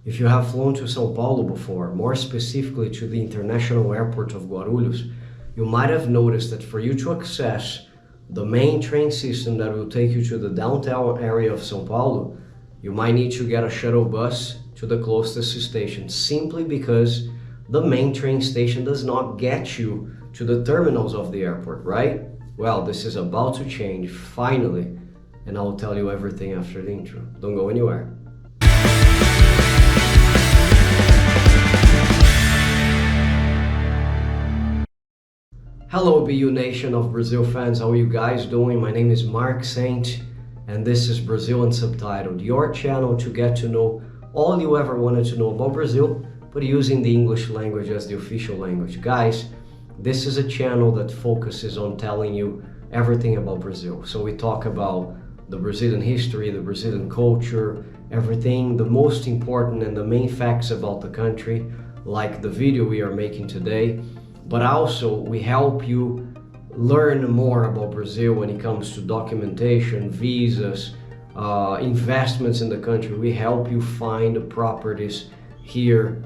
If you have flown to São Paulo before, more specifically to the international airport of Guarulhos, you might have noticed that for you to access the main train system that will take you to the downtown area of São Paulo, you might need to get a shuttle bus to the closest station, simply because the main train station does not get you to the terminals of the airport, right? Well, this is about to change, finally, and I'll tell you everything after the intro. Don't go anywhere. Hello BU Nation of Brazil fans, how are you guys doing? My name is Mark Saint, and this is Brazil Unsubtitled, your channel to get to know all you ever wanted to know about Brazil, but using the English language as the official language. Guys, this is a channel that focuses on telling you everything about Brazil. So we talk about the Brazilian history, the Brazilian culture, everything, the most important and the main facts about the country, like the video we are making today. But also we help you learn more about Brazil when it comes to documentation, visas, investments in the country. We help you find properties here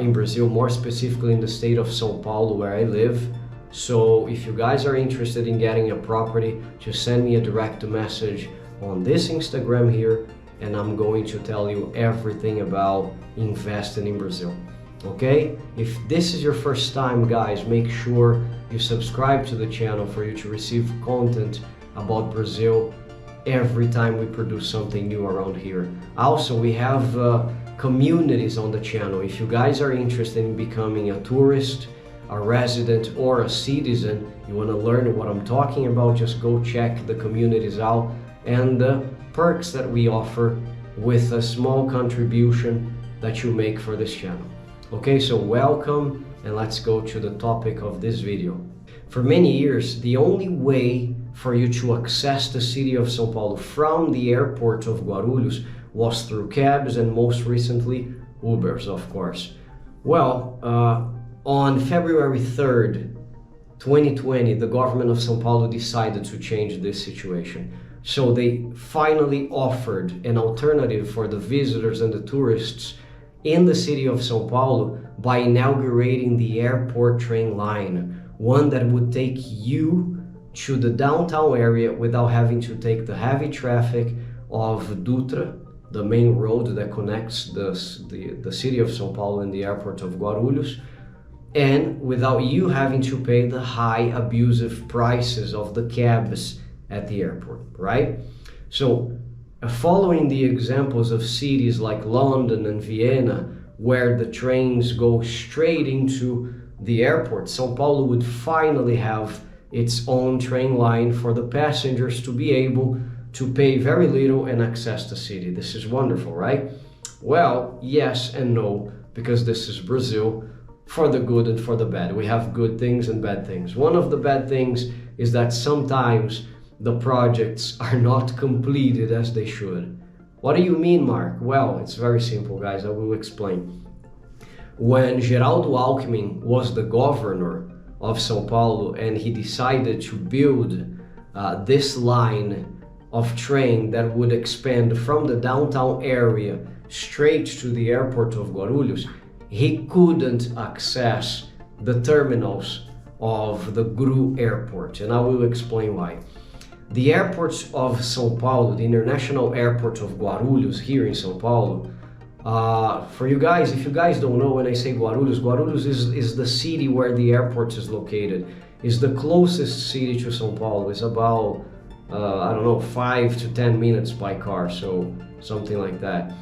in Brazil, more specifically in the state of São Paulo where I live. So if you guys are interested in getting a property, just send me a direct message on this Instagram here, and I'm going to tell you everything about investing in Brazil. Okay, if this is your first time, guys, make sure you subscribe to the channel for you to receive content about Brazil every time we produce something new around here. Also, we have communities on the channel. If you guys are interested in becoming a tourist, a resident, or a citizen, you want to learn what I'm talking about, just go check the communities out and the perks that we offer with a small contribution that you make for this channel. Okay, so welcome, and let's go to the topic of this video. For many years, the only way for you to access the city of São Paulo from the airport of Guarulhos was through cabs and most recently Ubers, of course. Well, on February 3rd, 2020, the government of São Paulo decided to change this situation. So they finally offered an alternative for the visitors and the tourists in the city of São Paulo by inaugurating the airport train line, one that would take you to the downtown area without having to take the heavy traffic of Dutra, the main road that connects the city of São Paulo and the airport of Guarulhos, and without you having to pay the high abusive prices of the cabs at the airport, right? So following the examples of cities like London and Vienna, where the trains go straight into the airport, São Paulo would finally have its own train line for the passengers to be able to pay very little and access the city. This is wonderful, right? Well, yes and no, because this is Brazil, for the good and for the bad. We have good things and bad things. One of the bad things is that sometimes the projects are not completed as they should. What do you mean, Mark? Well, it's very simple, guys. I will explain. When Geraldo Alckmin was the governor of São Paulo and he decided to build this line of train that would expand from the downtown area straight to the airport of Guarulhos, he couldn't access the terminals of the gruairport, and I will explain why. The airport of São Paulo, the international airport of Guarulhos here in São Paulo, for you guys, if you guys don't know, when I say Guarulhos, Guarulhos is the city where the airport is located. It's the closest city to São Paulo. It's about, I don't know, 5 to 10 minutes by car, so something like that.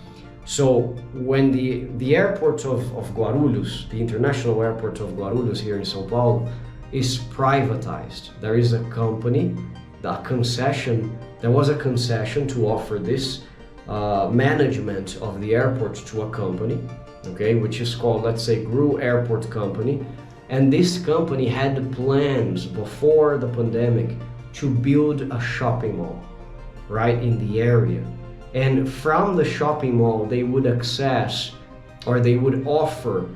So when the airport of Guarulhos, the international airport of Guarulhos here in São Paulo, is privatized. There is a company, there was a concession to offer this management of the airport to a company, okay, which is called, let's say, gruairport company. And this company had plans before the pandemic to build a shopping mall right in the area. And from the shopping mall, they would access, or they would offer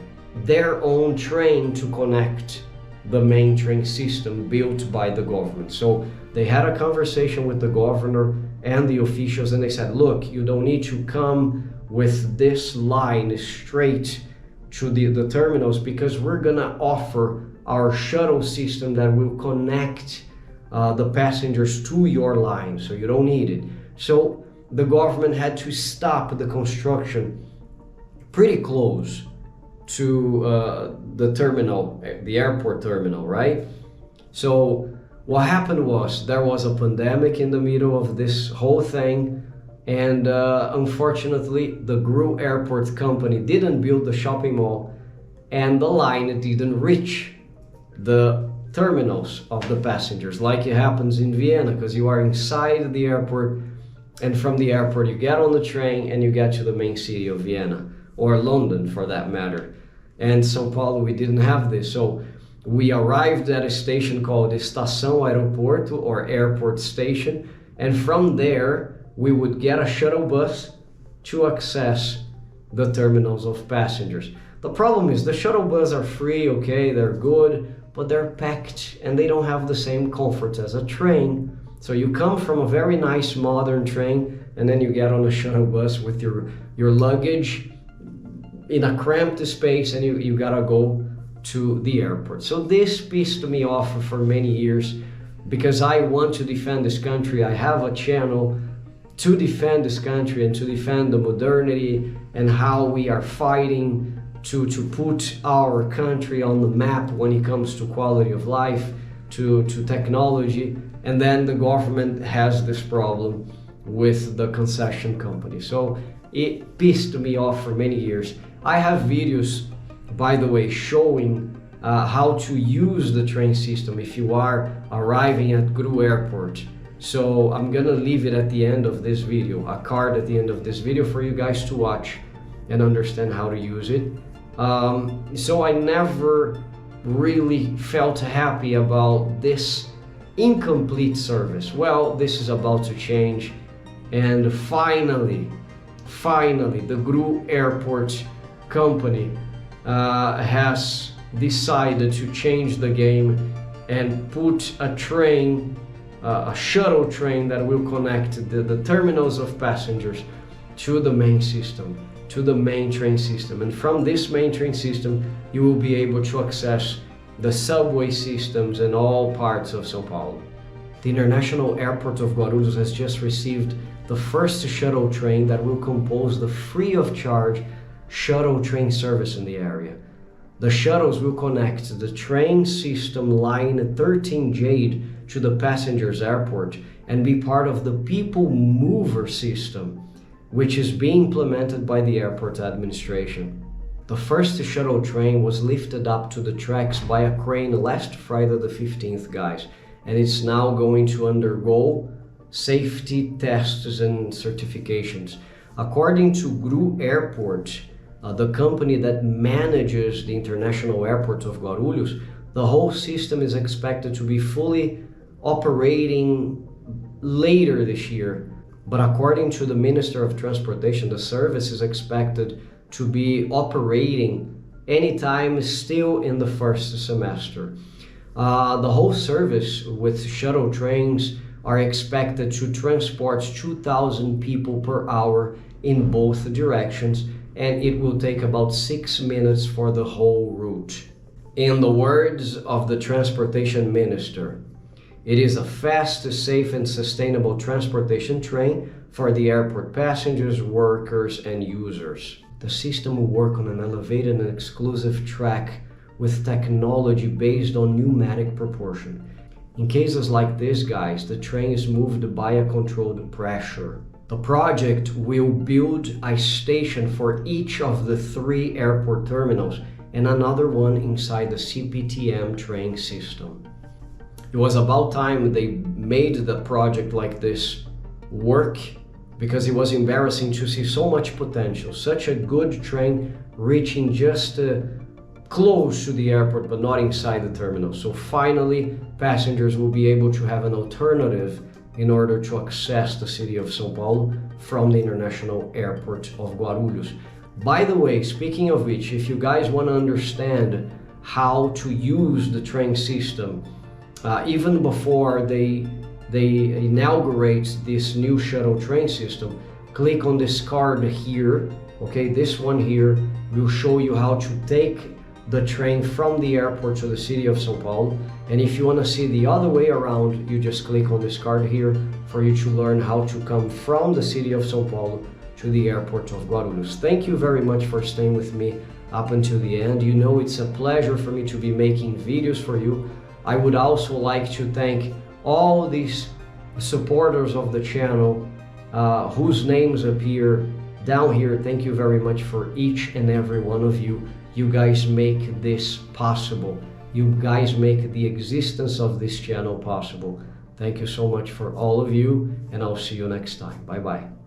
their own train to connect the main train system built by the government. So they had a conversation with the governor and the officials, and they said, look, you don't need to come with this line straight to the terminals, because we're gonna offer our shuttle system that will connect the passengers to your line, so you don't need it. So the government had to stop the construction pretty close to the terminal, the airport terminal, right? So what happened was there was a pandemic in the middle of this whole thing, and unfortunately the gruairport company didn't build the shopping mall, and the line didn't reach the terminals of the passengers like it happens in Vienna, because you are inside the airport, and from the airport you get on the train and you get to the main city of Vienna, or London for that matter. And São Paulo, we didn't have this, so we arrived at a station called São Paulo, or airport station, and from there we would get a shuttle bus to access the terminals of passengers. The problem is the shuttle buses are free, okay, they're good, but they're packed and they don't have the same comfort as a train. So you come from a very nice modern train and then you get on a shuttle bus with your luggage in a cramped space, and you gotta go to the airport. So this pissed me off for many years, because I want to defend this country. I have a channel to defend this country and to defend the modernity and how we are fighting to put our country on the map when it comes to quality of life, to technology. And then the government has this problem with the concession company. So it pissed me off for many years. I have videos, by the way, showing how to use the train system if you are arriving at gruairport. So I'm gonna leave it at the end of this video, a card at the end of this video for you guys to watch and understand how to use it. So I never really felt happy about this incomplete service. Well, this is about to change, and finally the gruairport company has decided to change the game and put a train, a shuttle train that will connect the terminals of passengers to the main system, to the main train system. And from this main train system, you will be able to access the subway systems in all parts of São Paulo. The International Airport of Guarulhos has just received the first shuttle train that will compose the free of charge shuttle train service in the area. The shuttles will connect the train system line 13 Jade to the passengers airport and be part of the people mover system, which is being implemented by the airport administration. The first shuttle train was lifted up to the tracks by a crane last Friday the 15th, guys, and it's now going to undergo safety tests and certifications. According to gruairport, the company that manages the International Airport of Guarulhos, the whole system is expected to be fully operating later this year. But according to the Minister of Transportation, the service is expected to be operating anytime still in the first semester. The whole service with shuttle trains are expected to transport 2,000 people per hour in both directions, and it will take about 6 minutes for the whole route. In the words of the Transportation Minister, it is a fast, safe and sustainable transportation train for the airport passengers, workers and users. The system will work on an elevated and exclusive track with technology based on pneumatic propulsion. In cases like this, guys, the train is moved by a controlled pressure. The project will build a station for each of the 3 airport terminals and another one inside the CPTM train system. It was about time they made the project like this work, because it was embarrassing to see so much potential, such a good train reaching just close to the airport but not inside the terminal. So finally, passengers will be able to have an alternative in order to access the city of São Paulo from the International Airport of Guarulhos. By the way, speaking of which, if you guys want to understand how to use the train system, even before they inaugurate this new shuttle train system, click on this card here Okay, this one here will show you how to take the train from the airport to the city of São Paulo. And if you want to see the other way around, you just click on this card here for you to learn how to come from the city of São Paulo to the airport of Guarulhos. Thank you very much for staying with me up until the end. You know it's a pleasure for me to be making videos for you. I would also like to thank all these supporters of the channel whose names appear down here. Thank you very much for each and every one of you. You guys make this possible. You guys make the existence of this channel possible. Thank you so much for all of you, and I'll see you next time. Bye bye.